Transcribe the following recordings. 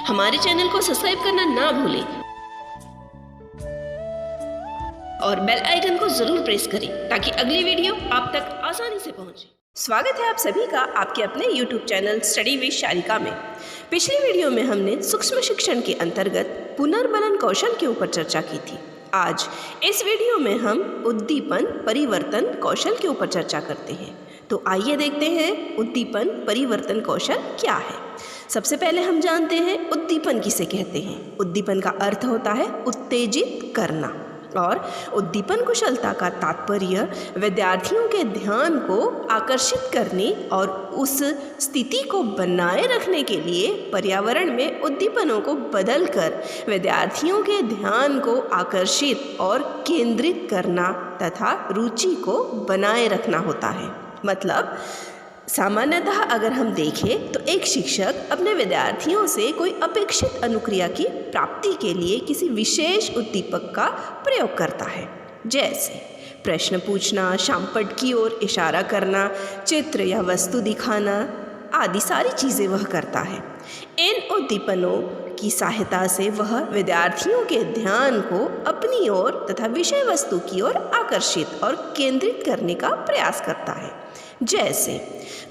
हमारे चैनल को सब्सक्राइब करना ना भूलें और बेल आइकन को जरूर प्रेस करें ताकि अगली वीडियो आप तक आसानी से पहुंचे। स्वागत है आप सभी का आपके अपने YouTube channel study with Sharika में। पिछली वीडियो में हमने सूक्ष्म शिक्षण के अंतर्गत पुनर्बनन कौशल के ऊपर चर्चा की थी। आज इस वीडियो में हम उद्दीपन परिवर्तन कौशल के ऊपर चर्चा करते हैं। तो आइए देखते हैं उद्दीपन परिवर्तन कौशल क्या है। सबसे पहले हम जानते हैं उद्दीपन किसे कहते हैं। उद्दीपन का अर्थ होता है उत्तेजित करना और उद्दीपन कुशलता का तात्पर्य विद्यार्थियों के ध्यान को आकर्षित करने और उस स्थिति को बनाए रखने के लिए पर्यावरण में उद्दीपनों को बदलकर विद्यार्थियों के ध्यान को आकर्षित और केंद्रित करना तथा रुचि को बनाए रखना होता है। मतलब सामान्यतः अगर हम देखें तो एक शिक्षक अपने विद्यार्थियों से कोई अपेक्षित अनुक्रिया की प्राप्ति के लिए किसी विशेष उद्दीपक का प्रयोग करता है, जैसे प्रश्न पूछना, शामपट की ओर इशारा करना, चित्र या वस्तु दिखाना आदि सारी चीज़ें वह करता है। इन उद्दीपनों की सहायता से वह विद्यार्थियों के ध्यान को अपनी ओर तथा विषय वस्तु की ओर आकर्षित और केंद्रित करने का प्रयास करता है। जैसे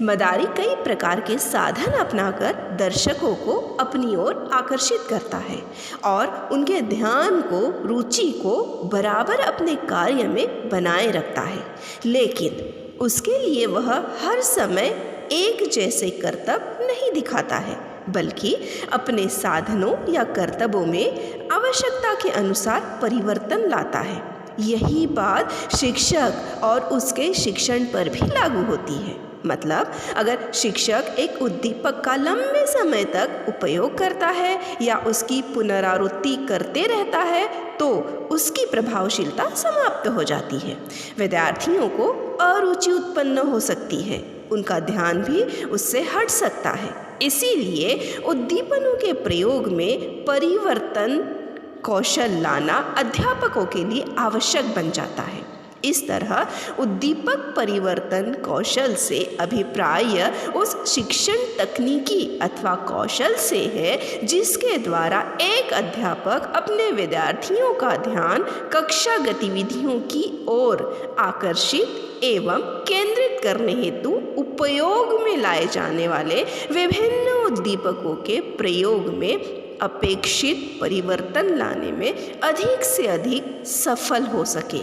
मदारी कई प्रकार के साधन अपनाकर दर्शकों को अपनी ओर आकर्षित करता है और उनके ध्यान को, रुचि को बराबर अपने कार्य में बनाए रखता है, लेकिन उसके लिए वह हर समय एक जैसे करतब नहीं दिखाता है, बल्कि अपने साधनों या कर्तव्यों में आवश्यकता के अनुसार परिवर्तन लाता है। यही बात शिक्षक और उसके शिक्षण पर भी लागू होती है। मतलब अगर शिक्षक एक उद्दीपक का लंबे समय तक उपयोग करता है या उसकी पुनरावृत्ति करते रहता है तो उसकी प्रभावशीलता समाप्त हो जाती है। विद्यार्थियों को अरुचि उत्पन्न हो सकती है, उनका ध्यान भी उससे हट सकता है। इसीलिए उद्दीपनों के प्रयोग में परिवर्तन कौशल लाना अध्यापकों के लिए आवश्यक बन जाता है। इस तरह उद्दीपक परिवर्तन कौशल से अभिप्राय उस शिक्षण तकनीकी अथवा कौशल से है जिसके द्वारा एक अध्यापक अपने विद्यार्थियों का ध्यान कक्षा गतिविधियों की ओर आकर्षित एवं केंद्रित करने हेतु उपयोग में लाए जाने वाले विभिन्न उद्दीपकों के प्रयोग में अपेक्षित परिवर्तन लाने में अधिक से अधिक सफल हो सके।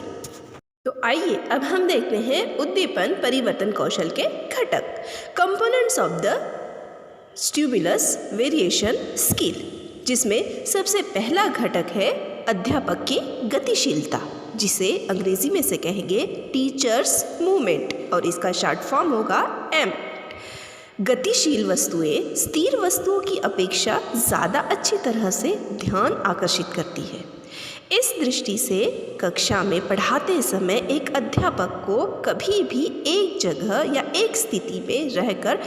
तो आइए अब हम देखते हैं उद्दीपन परिवर्तन कौशल के घटक, components of the stimulus variation skill, जिसमें सबसे पहला घटक है अध्यापक की गतिशीलता, जिसे अंग्रेजी में से कहेंगे टीचर्स मूवमेंट और इसका शॉर्ट फॉर्म होगा एम। गतिशील वस्तुएं स्थिर वस्तुओं की अपेक्षा ज़्यादा अच्छी तरह से ध्यान आकर्षित करती है। इस दृष्टि से कक्षा में पढ़ाते समय एक अध्यापक को कभी भी एक जगह या एक स्थिति में रहकर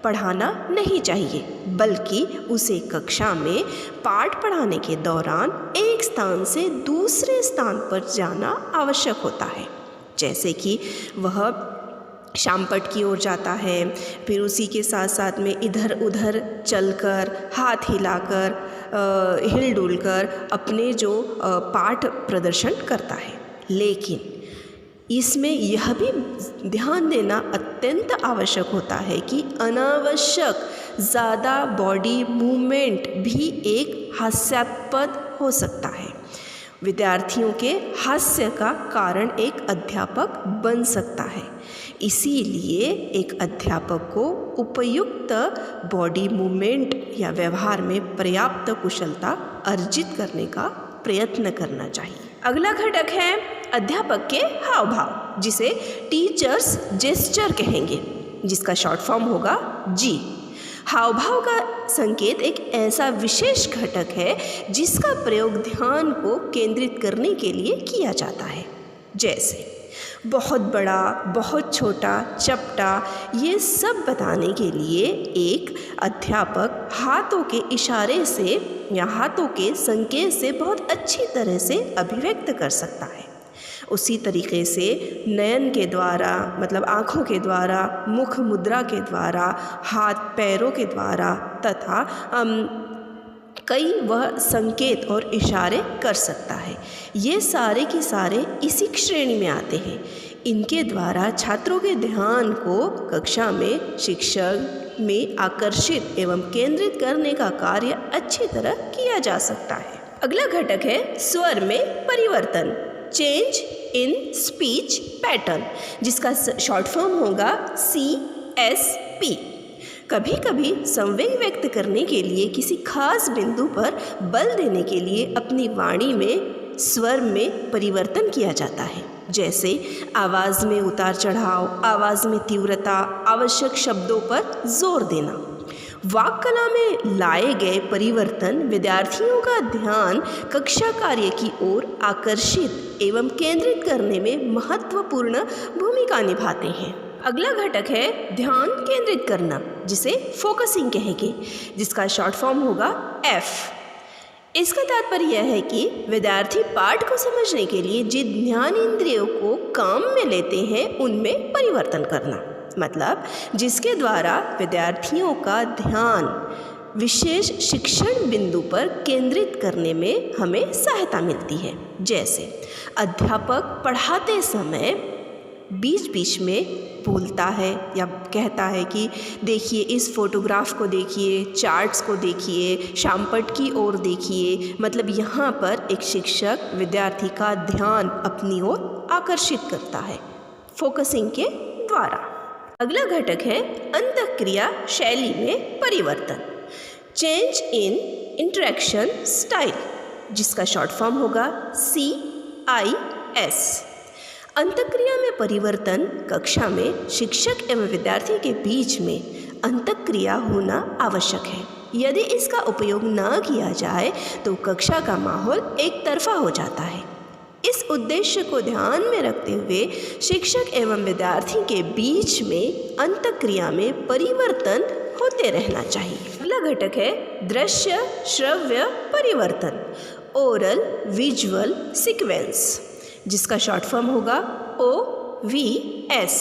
पढ़ाना नहीं चाहिए, बल्कि उसे कक्षा में पाठ पढ़ाने के दौरान एक स्थान से दूसरे स्थान पर जाना आवश्यक होता है। जैसे कि वह शामपट की ओर जाता है, फिर उसी के साथ साथ में इधर उधर चलकर, हाथ हिलाकर, हिल डुल कर अपने जो पाठ प्रदर्शन करता है। लेकिन इसमें यह भी ध्यान देना अत्यंत आवश्यक होता है कि अनावश्यक ज़्यादा बॉडी मूवमेंट भी एक हास्यास्पद हो सकता है। विद्यार्थियों के हास्य का कारण एक अध्यापक बन सकता है। इसीलिए एक अध्यापक को उपयुक्त बॉडी मूवमेंट या व्यवहार में पर्याप्त कुशलता अर्जित करने का प्रयत्न करना चाहिए। अगला घटक है अध्यापक के हाव भाव, जिसे टीचर्स जेस्चर कहेंगे, जिसका शॉर्ट फॉर्म होगा जी। हाव भाव का संकेत एक ऐसा विशेष घटक है जिसका प्रयोग ध्यान को केंद्रित करने के लिए किया जाता है। जैसे बहुत बड़ा, बहुत छोटा, चपटा, ये सब बताने के लिए एक अध्यापक हाथों के इशारे से या हाथों के संकेत से बहुत अच्छी तरह से अभिव्यक्त कर सकता है। उसी तरीके से नयन के द्वारा, मतलब आँखों के द्वारा, मुख मुद्रा के द्वारा, हाथ पैरों के द्वारा तथा कई वह संकेत और इशारे कर सकता है। ये सारे के सारे इसी श्रेणी में आते हैं। इनके द्वारा छात्रों के ध्यान को कक्षा में शिक्षक में आकर्षित एवं केंद्रित करने का कार्य अच्छी तरह किया जा सकता है। अगला घटक है स्वर में परिवर्तन, चेंज इन स्पीच पैटर्न, जिसका शॉर्ट फॉर्म होगा CSP। कभी कभी संवेग व्यक्त करने के लिए किसी खास बिंदु पर बल देने के लिए अपनी वाणी में स्वर में परिवर्तन किया जाता है, जैसे आवाज़ में उतार चढ़ाव, आवाज़ में तीव्रता, आवश्यक शब्दों पर जोर देना। वाक कला में लाए गए परिवर्तन विद्यार्थियों का ध्यान कक्षा कार्य की ओर आकर्षित एवं केंद्रित करने में महत्वपूर्ण भूमिका निभाते हैं। अगला घटक है ध्यान केंद्रित करना, जिसे फोकसिंग कहेंगे, जिसका शॉर्ट फॉर्म होगा F। इसका तात्पर्य यह है कि विद्यार्थी पाठ को समझने के लिए जिन ध्यान इंद्रियों को काम में लेते हैं उनमें परिवर्तन करना, मतलब जिसके द्वारा विद्यार्थियों का ध्यान विशेष शिक्षण बिंदु पर केंद्रित करने में हमें सहायता मिलती है। जैसे अध्यापक पढ़ाते समय बीच बीच में बोलता है या कहता है कि देखिए इस फोटोग्राफ को देखिए, चार्ट्स को देखिए, शामपट की ओर देखिए, मतलब यहाँ पर एक शिक्षक विद्यार्थी का ध्यान अपनी ओर आकर्षित करता है फोकसिंग के द्वारा। अगला घटक है अंतःक्रिया शैली में परिवर्तन, चेंज इन इंटरेक्शन स्टाइल, जिसका शॉर्ट फॉर्म होगा CIS। अंतःक्रिया में परिवर्तन कक्षा में शिक्षक एवं विद्यार्थी के बीच में अंतःक्रिया होना आवश्यक है। यदि इसका उपयोग न किया जाए तो कक्षा का माहौल एक तरफा हो जाता है। इस उद्देश्य को ध्यान में रखते हुए शिक्षक एवं विद्यार्थी के बीच में अंतःक्रिया में परिवर्तन होते रहना चाहिए। अगला घटक है दृश्य श्रव्य परिवर्तन, ओरल विजुअल सीक्वेंस, जिसका शॉर्ट फॉर्म होगा OVS।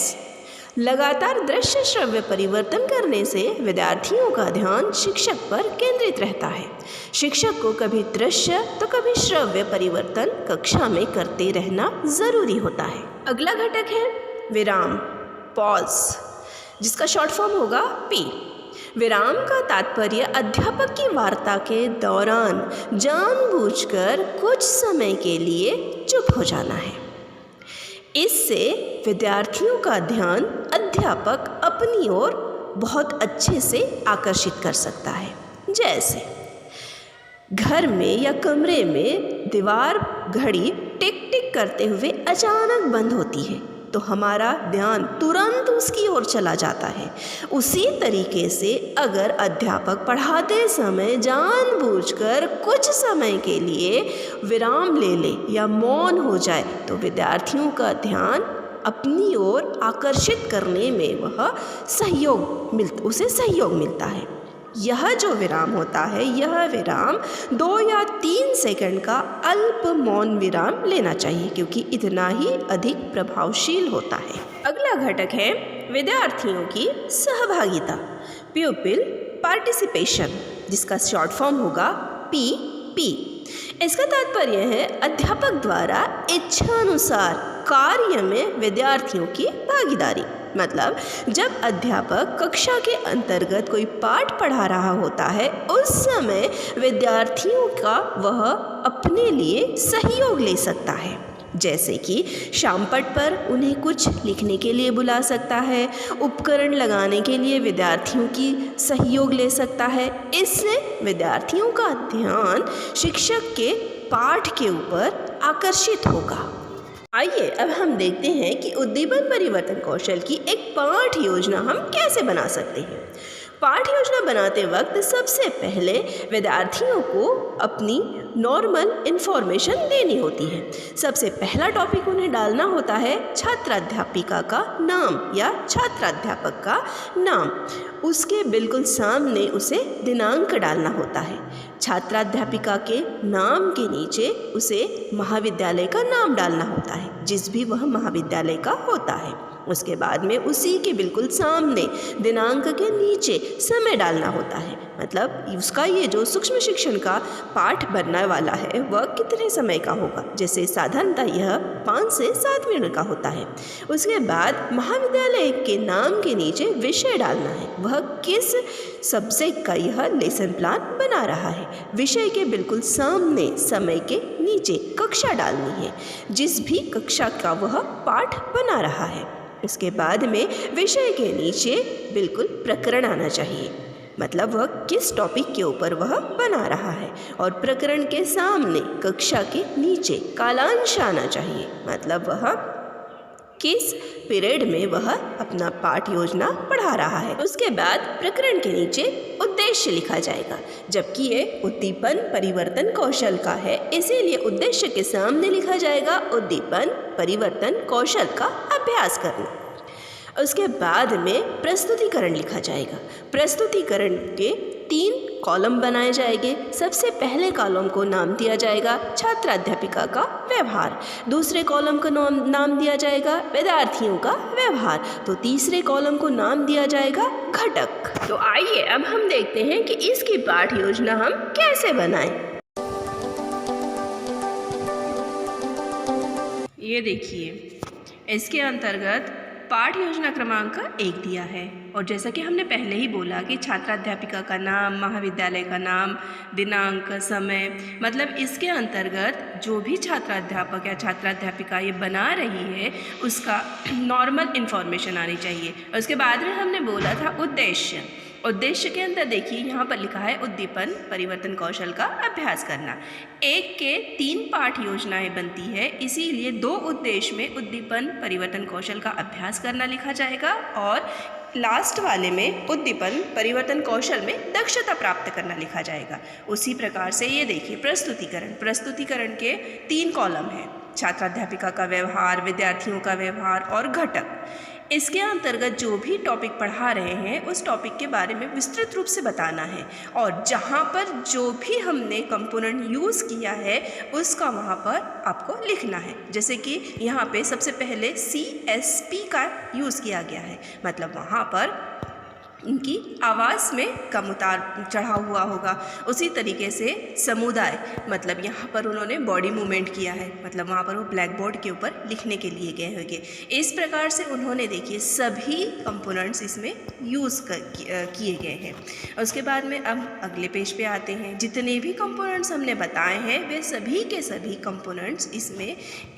लगातार दृश्य श्रव्य परिवर्तन करने से विद्यार्थियों का ध्यान शिक्षक पर केंद्रित रहता है। शिक्षक को कभी दृश्य तो कभी श्रव्य परिवर्तन कक्षा में करते रहना जरूरी होता है। अगला घटक है विराम, पॉज, जिसका शॉर्ट फॉर्म होगा P। विराम का तात्पर्य अध्यापक की वार्ता के दौरान जानबूझकर कुछ समय के लिए चुप हो जाना है। इससे विद्यार्थियों का ध्यान अध्यापक अपनी ओर बहुत अच्छे से आकर्षित कर सकता है। जैसे घर में या कमरे में दीवार घड़ी टिक टिक करते हुए अचानक बंद होती है तो हमारा ध्यान तुरंत उसकी ओर चला जाता है। उसी तरीके से अगर अध्यापक पढ़ाते समय जानबूझकर कुछ समय के लिए विराम ले ले या मौन हो जाए तो विद्यार्थियों का ध्यान अपनी ओर आकर्षित करने में उसे सहयोग मिलता है। यह जो विराम होता है, यह विराम 2 या 3 सेकंड का अल्प मौन विराम लेना चाहिए, क्योंकि इतना ही अधिक प्रभावशील होता है। अगला घटक है विद्यार्थियों की सहभागिता, प्यूपिल पार्टिसिपेशन, जिसका शॉर्ट फॉर्म होगा PP। इसका तात्पर्य है अध्यापक द्वारा इच्छानुसार कार्य में विद्यार्थियों की भागीदारी। मतलब जब अध्यापक कक्षा के अंतर्गत कोई पाठ पढ़ा रहा होता है उस समय विद्यार्थियों का वह अपने लिए सहयोग ले सकता है। जैसे कि शामपट पर उन्हें कुछ लिखने के लिए बुला सकता है, उपकरण लगाने के लिए विद्यार्थियों की सहयोग ले सकता है। इससे विद्यार्थियों का ध्यान शिक्षक के पाठ के ऊपर आकर्षित होगा। आइए अब हम देखते हैं कि उद्दीपन परिवर्तन कौशल की एक पाठ योजना हम कैसे बना सकते हैं। पाठ योजना बनाते वक्त सबसे पहले विद्यार्थियों को अपनी नॉर्मल इन्फॉर्मेशन देनी होती है। सबसे पहला टॉपिक उन्हें डालना होता है छात्राध्यापिका का नाम या छात्राध्यापक का नाम। उसके बिल्कुल सामने उसे दिनांक डालना होता है। छात्राध्यापिका के नाम के नीचे उसे महाविद्यालय का नाम डालना होता है, जिस भी वह महाविद्यालय का होता है। उसके बाद में उसी के बिल्कुल सामने दिनांक के नीचे समय डालना होता है, मतलब उसका ये जो सूक्ष्म शिक्षण का पाठ बनने वाला है वह कितने समय का होगा। जैसे साधारणतः यह 5 से 7 मिनट का होता है। उसके बाद महाविद्यालय के नाम के नीचे विषय डालना है, वह किस सब्जेक्ट का यह लेसन प्लान बना रहा है। विषय के बिल्कुल सामने समय के नीचे कक्षा डालनी है, जिस भी कक्षा का वह पाठ बना रहा है। उसके बाद में विषय के नीचे बिल्कुल प्रकरण आना चाहिए, मतलब वह किस टॉपिक के ऊपर वह बना रहा है। और प्रकरण के सामने कक्षा के नीचे कालांश आना चाहिए, मतलब वह किस पीरियड में वह अपना पाठ योजना पढ़ा रहा है। उसके बाद प्रकरण के नीचे उद्देश्य लिखा जाएगा, जबकि ये उद्दीपन परिवर्तन कौशल का है, इसीलिए उद्देश्य के सामने लिखा जाएगा उद्दीपन परिवर्तन कौशल का अभ्यास करना। उसके बाद में प्रस्तुतिकरण लिखा जाएगा। प्रस्तुतिकरण के 3 कॉलम बनाए जाएंगे। सबसे पहले कॉलम को नाम दिया जाएगा छात्राध्यापिका का व्यवहार, दूसरे कॉलम का नाम दिया जाएगा विद्यार्थियों का व्यवहार, तो तीसरे कॉलम को नाम दिया जाएगा घटक। तो आइए अब हम देखते हैं कि इसकी पाठ योजना हम कैसे बनाएं। ये देखिए, इसके अंतर्गत पाठ योजना क्रमांक 1 दिया है, और जैसा कि हमने पहले ही बोला कि छात्राध्यापिका का नाम, महाविद्यालय का नाम, दिनांक, समय, मतलब इसके अंतर्गत जो भी छात्राध्यापक या छात्राध्यापिका ये बना रही है उसका नॉर्मल इन्फॉर्मेशन आनी चाहिए। और उसके बाद में हमने बोला था उद्देश्य। उद्देश्य के अंदर देखिए यहाँ पर लिखा है उद्दीपन परिवर्तन कौशल का अभ्यास करना। 1 के 3 पाठ योजनाएं बनती है, इसीलिए 2 उद्देश्य में उद्दीपन परिवर्तन कौशल का अभ्यास करना लिखा जाएगा, और लास्ट वाले में उद्दीपन परिवर्तन कौशल में दक्षता प्राप्त करना लिखा जाएगा। उसी प्रकार से ये देखिए प्रस्तुतिकरण के 3 कॉलम हैं, छात्राध्यापिका का व्यवहार, विद्यार्थियों का व्यवहार और घटक। इसके अंतर्गत जो भी टॉपिक पढ़ा रहे हैं उस टॉपिक के बारे में विस्तृत रूप से बताना है, और जहाँ पर जो भी हमने कंपोनेंट यूज़ किया है उसका वहाँ पर आपको लिखना है। जैसे कि यहाँ पे सबसे पहले CSP का यूज़ किया गया है, मतलब वहाँ पर इनकी आवाज़ में कम उतार चढ़ाव हुआ होगा। उसी तरीके से समुदाय, मतलब यहाँ पर उन्होंने बॉडी मूवमेंट किया है, मतलब वहाँ पर वो ब्लैक बोर्ड के ऊपर लिखने के लिए गए होंगे। इस प्रकार से उन्होंने देखिए सभी कंपोनेंट्स इसमें यूज़ किए गए हैं। उसके बाद में अब अगले पेज पे आते हैं। जितने भी कंपोनेंट्स हमने बताए हैं वे सभी के सभी कंपोनेंट्स इसमें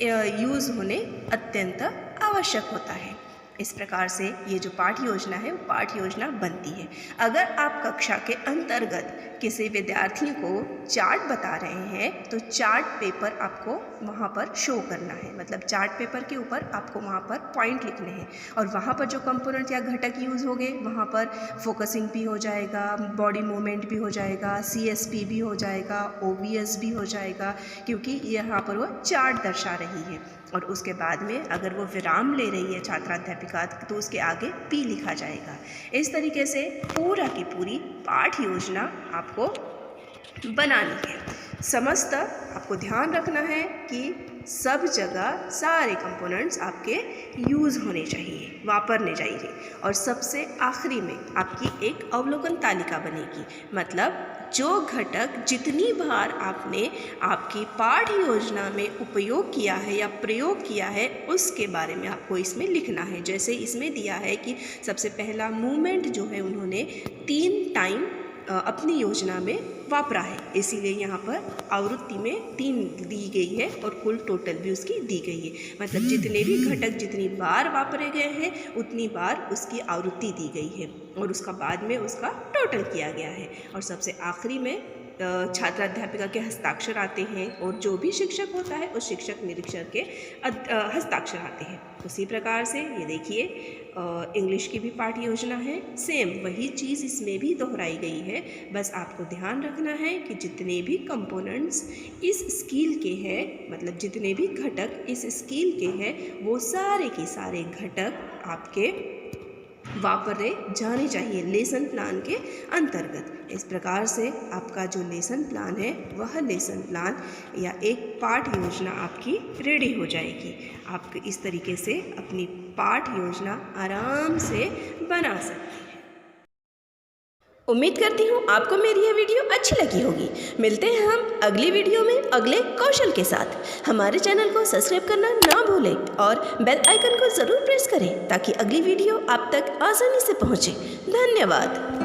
यूज़ होने अत्यंत आवश्यक होता है। इस प्रकार से ये जो पाठ योजना है वो पाठ योजना बनती है। अगर आप कक्षा के अंतर्गत किसी विद्यार्थी को चार्ट बता रहे हैं तो चार्ट पेपर आपको वहाँ पर शो करना है, मतलब चार्ट पेपर के ऊपर आपको वहाँ पर पॉइंट लिखने हैं, और वहाँ पर जो कंपोनेंट या घटक यूज़ होंगे वहाँ पर फोकसिंग भी हो जाएगा, बॉडी मूवमेंट भी हो जाएगा, CSP भी हो जाएगा, OVS भी हो जाएगा, क्योंकि यहाँ पर वो चार्ट दर्शा रही है। और उसके बाद में अगर वो विराम ले रही है छात्राध्यापिका तो उसके आगे P लिखा जाएगा। इस तरीके से पूरा की पूरी पाठ योजना आपको बनानी है। समस्त आपको ध्यान रखना है कि सब जगह सारे कंपोनेंट्स आपके यूज़ होने चाहिए, वापरने चाहिए। और सबसे आखिरी में आपकी एक अवलोकन तालिका बनेगी, मतलब जो घटक जितनी बार आपने आपकी पाठ योजना में उपयोग किया है या प्रयोग किया है उसके बारे में आपको इसमें लिखना है। जैसे इसमें दिया है कि सबसे पहला मूवमेंट जो है उन्होंने 3 टाइम अपनी योजना में वापरा है, इसीलिए यहाँ पर आवृत्ति में 3 दी गई है और कुल टोटल भी उसकी दी गई है। मतलब जितने भी घटक जितनी बार वापरे गए हैं उतनी बार उसकी आवृत्ति दी गई है और उसका बाद में उसका टोटल किया गया है। और सबसे आखिरी में छात्राध्यापिका के हस्ताक्षर आते हैं और जो भी शिक्षक होता है उस शिक्षक निरीक्षक के हस्ताक्षर आते हैं। उसी प्रकार से ये देखिए इंग्लिश की भी पाठ योजना है, सेम वही चीज़ इसमें भी दोहराई गई है। बस आपको ध्यान रखना है कि जितने भी कंपोनेंट्स इस स्किल के हैं, मतलब जितने भी घटक इस स्किल के हैं वो सारे के सारे घटक आपके वापरे जाने चाहिए लेसन प्लान के अंतर्गत। इस प्रकार से आपका जो लेसन प्लान है वह लेसन प्लान या एक पाठ योजना आपकी रेडी हो जाएगी। आप इस तरीके से अपनी पाठ योजना आराम से बना सकते हैं। उम्मीद करती हूँ आपको मेरी यह वीडियो अच्छी लगी होगी। मिलते हैं हम अगली वीडियो में अगले कौशल के साथ। हमारे चैनल को सब्सक्राइब करना ना भूलें और बेल आइकन को ज़रूर प्रेस करें ताकि अगली वीडियो आप तक आसानी से पहुँचे। धन्यवाद।